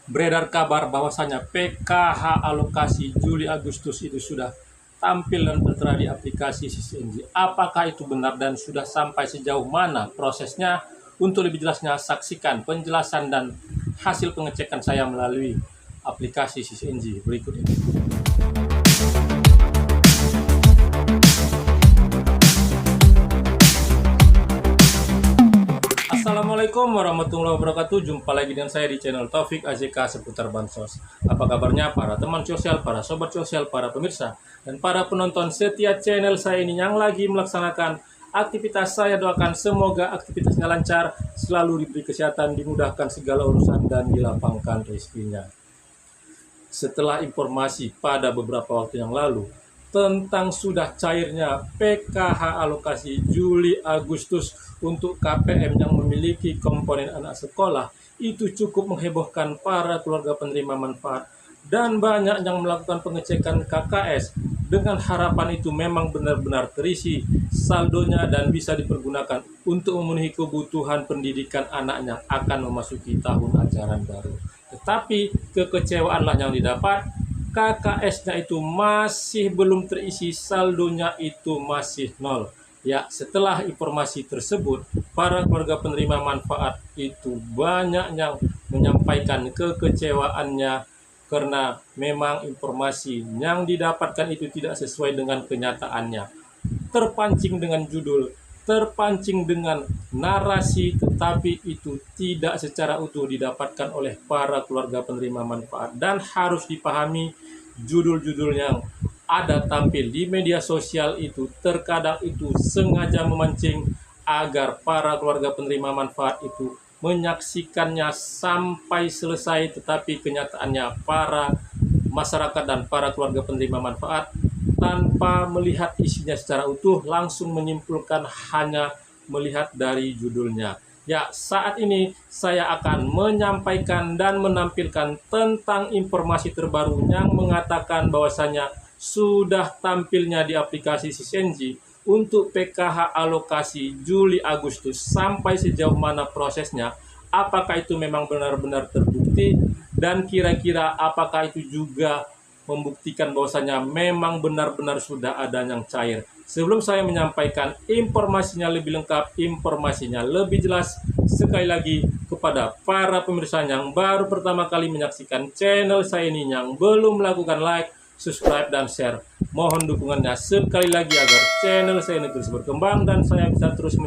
Beredar kabar bahwasanya PKH alokasi Juli Agustus itu sudah tampil dan tertera di aplikasi SysNG. Apakah itu benar dan sudah sampai sejauh mana prosesnya? Untuk lebih jelasnya, saksikan penjelasan dan hasil pengecekan saya melalui aplikasi SysNG berikut ini. Assalamualaikum warahmatullahi wabarakatuh. Jumpa lagi dengan saya di channel Taufik AZK seputar Bansos. Apa kabarnya para teman sosial, para sobat sosial, para pemirsa, dan para penonton setia channel saya ini yang lagi melaksanakan aktivitas. Saya doakan semoga aktivitasnya lancar, selalu diberi kesehatan, dimudahkan segala urusan, dan dilapangkan rezekinya. Setelah informasi pada beberapa waktu yang lalu tentang sudah cairnya PKH alokasi Juli Agustus untuk KPM yang memiliki komponen anak sekolah, itu cukup menghebohkan para keluarga penerima manfaat dan banyak yang melakukan pengecekan KKS dengan harapan itu memang benar-benar terisi saldonya dan bisa dipergunakan untuk memenuhi kebutuhan pendidikan anaknya akan memasuki tahun ajaran baru. Tetapi kekecewaanlah yang didapat, KKS-nya itu masih belum terisi, saldonya itu masih nol. Ya, setelah informasi tersebut, para keluarga penerima manfaat itu banyak yang menyampaikan kekecewaannya karena memang informasi yang didapatkan itu tidak sesuai dengan kenyataannya. Terpancing dengan judul, terpancing dengan narasi, tetapi itu tidak secara utuh didapatkan oleh para keluarga penerima manfaat. Dan harus dipahami, judul-judul yang ada tampil di media sosial itu terkadang itu sengaja memancing agar para keluarga penerima manfaat itu menyaksikannya sampai selesai, tetapi kenyataannya para masyarakat dan para keluarga penerima manfaat tanpa melihat isinya secara utuh langsung menyimpulkan hanya melihat dari judulnya. Ya, saat ini saya akan menyampaikan dan menampilkan tentang informasi terbaru yang mengatakan bahwasanya sudah tampilnya di aplikasi SysNG untuk PKH alokasi Juli Agustus. Sampai sejauh mana prosesnya, apakah itu memang benar-benar terbukti, dan kira-kira apakah itu juga membuktikan bahwasanya memang benar-benar sudah ada yang cair. Sebelum saya menyampaikan informasinya lebih lengkap, informasinya lebih jelas, sekali lagi kepada para pemirsa yang baru pertama kali menyaksikan channel saya ini, yang belum melakukan like, subscribe, dan share, mohon dukungannya sekali lagi agar channel saya ini terus berkembang dan saya bisa terus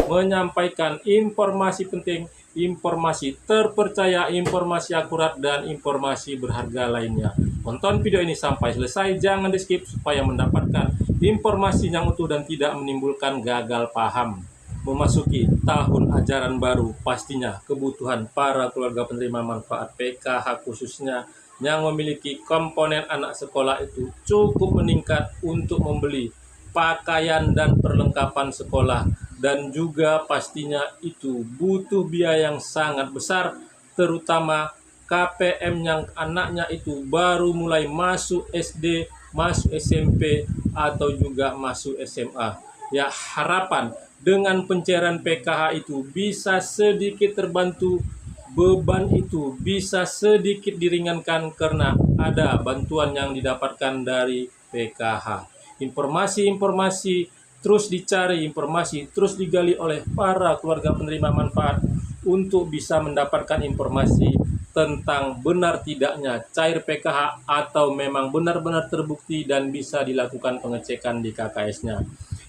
menyampaikan informasi penting, informasi terpercaya, informasi akurat, dan informasi berharga lainnya. Tonton video ini sampai selesai, jangan di skip supaya mendapatkan informasi yang utuh dan tidak menimbulkan gagal paham. Memasuki tahun ajaran baru, pastinya kebutuhan para keluarga penerima manfaat PKH khususnya yang memiliki komponen anak sekolah itu cukup meningkat untuk membeli pakaian dan perlengkapan sekolah, dan juga pastinya itu butuh biaya yang sangat besar, terutama KPM yang anaknya itu baru mulai masuk SD, masuk SMP, atau juga masuk SMA. Ya, harapan dengan pencairan PKH itu bisa sedikit terbantu, beban itu bisa sedikit diringankan karena ada bantuan yang didapatkan dari PKH. Informasi-informasi terus dicari, informasi terus digali oleh para keluarga penerima manfaat untuk bisa mendapatkan informasi tentang benar tidaknya cair PKH atau memang benar-benar terbukti dan bisa dilakukan pengecekan di KKS-nya.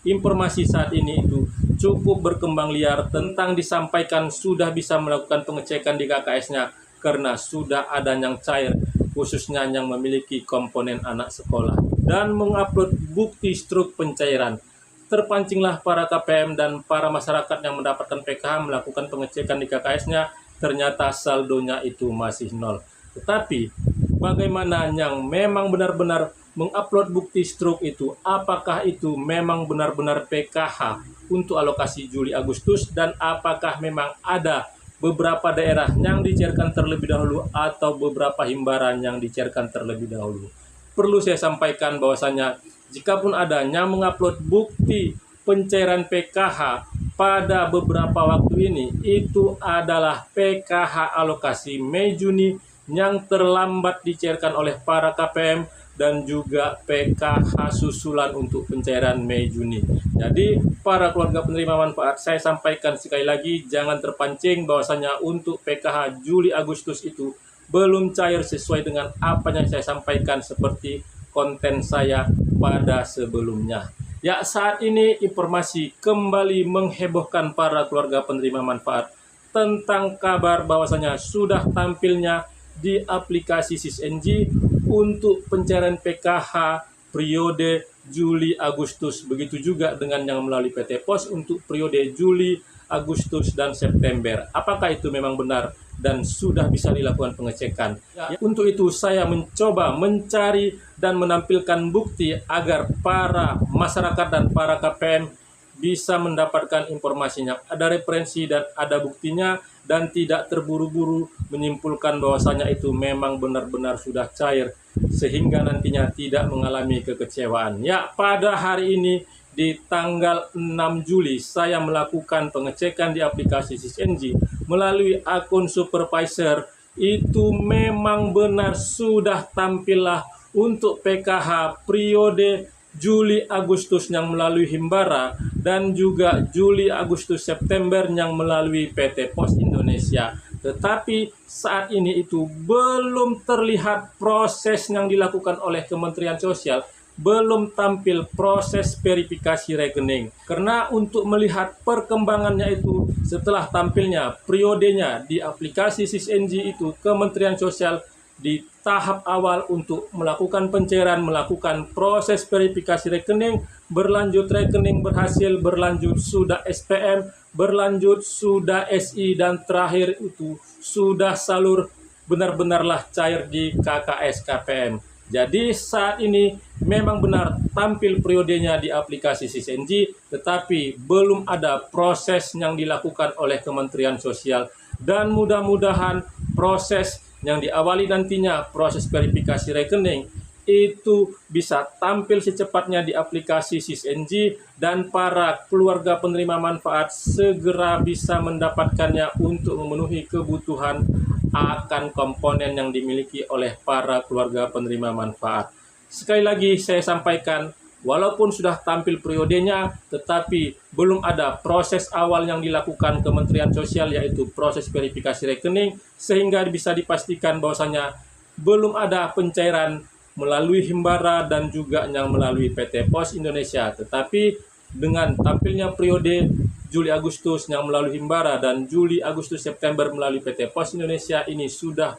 Informasi saat ini itu cukup berkembang liar tentang disampaikan sudah bisa melakukan pengecekan di KKS-nya karena sudah ada yang cair, khususnya yang memiliki komponen anak sekolah, dan mengupload bukti struk pencairan. Terpancinglah para KPM dan para masyarakat yang mendapatkan PKH melakukan pengecekan di KKS-nya, ternyata saldonya itu masih nol. Tetapi bagaimana yang memang benar-benar mengupload bukti struk itu? Apakah itu memang benar-benar PKH untuk alokasi Juli Agustus, dan apakah memang ada beberapa daerah yang dicairkan terlebih dahulu atau beberapa himbaran yang dicairkan terlebih dahulu? Perlu saya sampaikan bahwasanya jikapun ada yang mengupload bukti pencairan PKH pada beberapa waktu ini itu adalah PKH alokasi Mei-Juni yang terlambat dicairkan oleh para KPM dan juga PKH susulan untuk pencairan Mei-Juni. Jadi para keluarga penerima manfaat, saya sampaikan sekali lagi, jangan terpancing bahwasanya untuk PKH Juli-Agustus itu belum cair sesuai dengan apa yang saya sampaikan seperti konten saya pada sebelumnya. Ya, saat ini informasi kembali menghebohkan para keluarga penerima manfaat tentang kabar bahwasanya sudah tampilnya di aplikasi SysNG untuk pencairan PKH periode Juli Agustus. Begitu juga dengan yang melalui PT Pos untuk periode Juli, Agustus, dan September. Apakah itu memang benar dan sudah bisa dilakukan pengecekan? Ya, untuk itu saya mencoba mencari dan menampilkan bukti agar para masyarakat dan para KPM bisa mendapatkan informasinya, ada referensi dan ada buktinya, dan tidak terburu-buru menyimpulkan bahwasanya itu memang benar-benar sudah cair sehingga nantinya tidak mengalami kekecewaan. Ya, pada hari ini di tanggal 6 Juli saya melakukan pengecekan di aplikasi SysNG melalui akun supervisor, itu memang benar sudah tampillah untuk PKH periode Juli Agustus yang melalui Himbara dan juga Juli Agustus September yang melalui PT Pos Indonesia. Tetapi saat ini itu belum terlihat proses yang dilakukan oleh Kementerian Sosial, belum tampil proses verifikasi rekening. Karena untuk melihat perkembangannya itu setelah tampilnya periodenya di aplikasi SysNG itu, Kementerian Sosial di tahap awal untuk melakukan pencairan, melakukan proses verifikasi rekening, berlanjut rekening berhasil, berlanjut sudah SPM, berlanjut sudah SI, dan terakhir itu sudah salur benar-benarlah cair di KKS KPM. Jadi saat ini memang benar tampil periodenya di aplikasi SysNG, tetapi belum ada proses yang dilakukan oleh Kementerian Sosial, dan mudah-mudahan proses yang diawali nantinya proses verifikasi rekening itu bisa tampil secepatnya di aplikasi SysNG dan para keluarga penerima manfaat segera bisa mendapatkannya untuk memenuhi kebutuhan akan komponen yang dimiliki oleh para keluarga penerima manfaat. Sekali lagi saya sampaikan, walaupun sudah tampil periodenya, tetapi belum ada proses awal yang dilakukan Kementerian Sosial, yaitu proses verifikasi rekening, sehingga bisa dipastikan bahwasanya belum ada pencairan melalui Himbara dan juga yang melalui PT Pos Indonesia. Tetapi dengan tampilnya periode Juli Agustus yang melalui Himbara dan Juli Agustus September melalui PT Pos Indonesia, ini sudah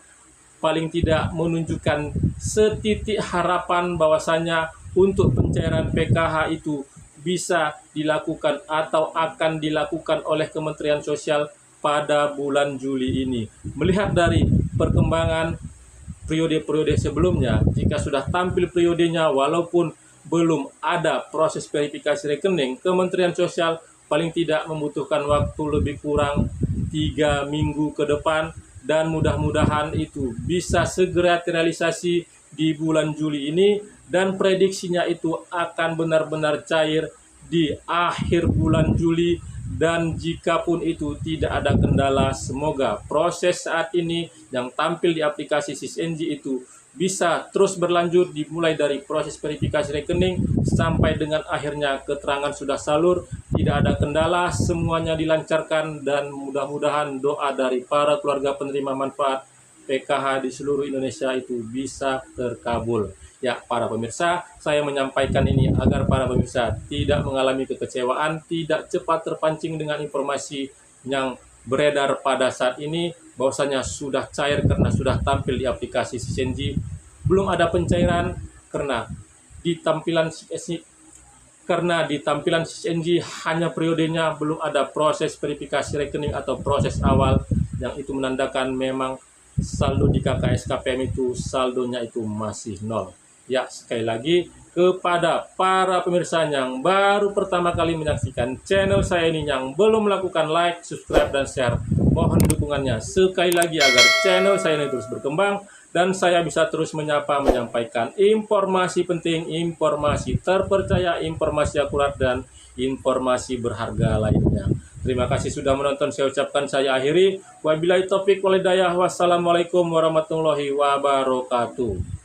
paling tidak menunjukkan setitik harapan bahwasanya untuk pencairan PKH itu bisa dilakukan atau akan dilakukan oleh Kementerian Sosial pada bulan Juli ini. Melihat dari perkembangan periode-periode sebelumnya, jika sudah tampil periodenya walaupun belum ada proses verifikasi rekening, Kementerian Sosial paling tidak membutuhkan waktu lebih kurang 3 minggu ke depan, dan mudah-mudahan itu bisa segera terrealisasi di bulan Juli ini, dan prediksinya itu akan benar-benar cair di akhir bulan Juli. Dan jikapun itu tidak ada kendala, semoga proses saat ini yang tampil di aplikasi SysNG itu bisa terus berlanjut, dimulai dari proses verifikasi rekening sampai dengan akhirnya keterangan sudah salur, tidak ada kendala, semuanya dilancarkan, dan mudah-mudahan doa dari para keluarga penerima manfaat PKH di seluruh Indonesia itu bisa terkabul. Ya, para pemirsa, saya menyampaikan ini agar para pemirsa tidak mengalami kekecewaan, tidak cepat terpancing dengan informasi yang beredar pada saat ini bahwasanya sudah cair karena sudah tampil di aplikasi SysNG. Belum ada pencairan karena di tampilan SysNG hanya periodenya, belum ada proses verifikasi rekening atau proses awal yang itu menandakan memang saldo di KKS KPM itu saldonya itu masih nol. Ya, sekali lagi kepada para pemirsa yang baru pertama kali menyaksikan channel saya ini, yang belum melakukan like, subscribe, dan share, mohon dukungannya sekali lagi agar channel saya ini terus berkembang dan saya bisa terus menyampaikan informasi penting, informasi terpercaya, informasi akurat, dan informasi berharga lainnya. Terima kasih sudah menonton, saya ucapkan saya akhiri. Wabillahi taufik wal hidayah. Wassalamualaikum warahmatullahi wabarakatuh.